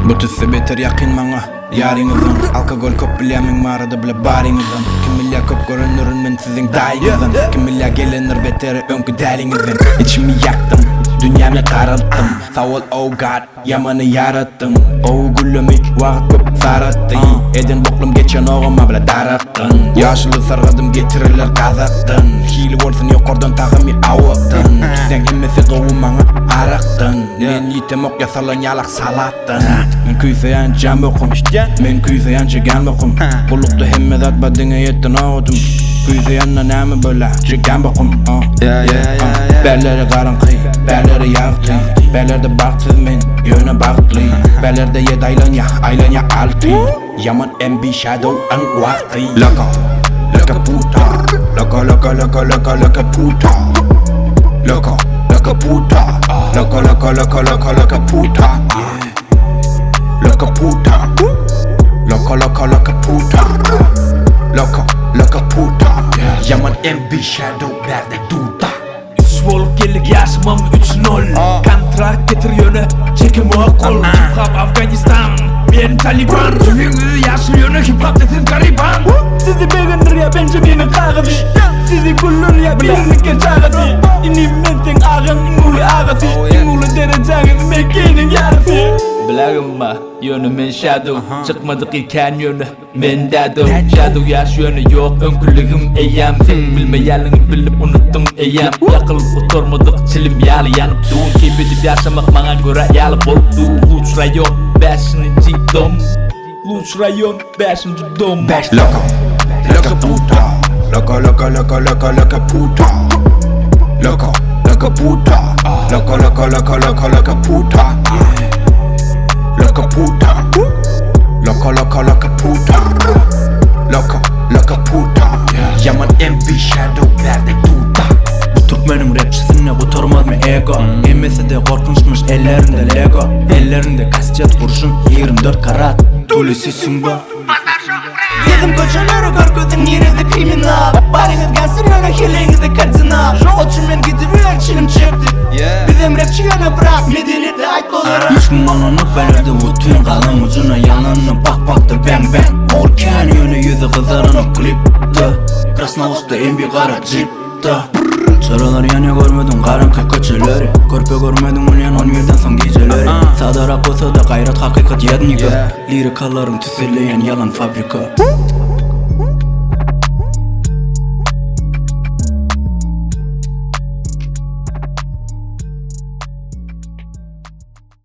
Bu tüsse beter yakin bana yarınızın. Alkogol köp bileming marada bile barinizin. Kim bilya köp görünürün men sizin dayınızın. Kim bilya gelinir beteri önkü dəlinizin. İçimi yaktım, dünyamı kararttım. Sağ ol oh God, yamanı yarattım. Oh gülümü vaqt köp sarattın. Eden boklum geçen oğuma bile darattın. Yaşılı sargadım getirirler kazattın. Hili olsun yokordan tağımı avattın. Sen emmesi doğum bana araktın. Men yitem ok yasalan yalak salattın. Men kuysayan can bokum, men kuysayan çegan bokum. Buluktu hemmedat badine yettin ağıdım. Kuysayanla näme böyle çegan bokum. Berleri karanqı, berleri yağtı. Berlerde baksız men, yöne baktlı. Berlerde yed aylan ya altı. Yaman MB Shadow an vakti. Laka puta, laka puta. Laka puta, laka puta. Laka puta, laka puta. Laka puta. Yaman MB Shadow berde duda. Bolup geldik yaşamam 3-0 Kontrak getir yöne çekim o kol Hip hop Afganistan ben Taliban Tüfünü yaşlı yöne hip hop siz gariban Sizi beğenir ya bence beni kağıdı Sizi güllür ya birlik geçağıdı İnim mentin ağın ingulu ağası İngulu derecağız mekkenin yarısı Bilagım ma yönü men Shadow Çıkmadık iken yönü men Dadow Shadow yaş yönü yok önkülüğüm eyyam Sen bilmeyalını bilip unuttum eyyam Yakılıp oturmadık çilim yalı yanıp Doğun ki bilip yaşamak bana göre yalı oldu Luç rayon 5. dom Luç rayon 5. dom Laka puta, laka puta. Laka puta, laka puta. Laka puta, laka puta. Laka puta. Yaman MV Shadow berde duda. Bu Türkmenin rapçisine bu tormaz mı ego Emmesi de korkunçmuş ellerinde Lego Ellerinde kastet kurşun 24 karat Tulisisin bu Yedim koçaları korkudun yerinde kriminal Barınız gelsin öyle hileyinizde kardinal Oçun ben gidiver çilim çöktü Bizim rapçi yana bırak medeniyetli ait olarak Üç gün anlanıp belirdi bu tüm kalın ucuna yanlanıp bak baktır bang bang Orken yönü yüzü kızarınıp klipte Krasnovosta en bir kara cipte Sıralar yana görmedim karın kököçeleri Körpe görmedim ulan 17'den son geceleri Sağda rap olsa da gayret hakikat yedniga Lirikaların tüsirleyen yalan fabrika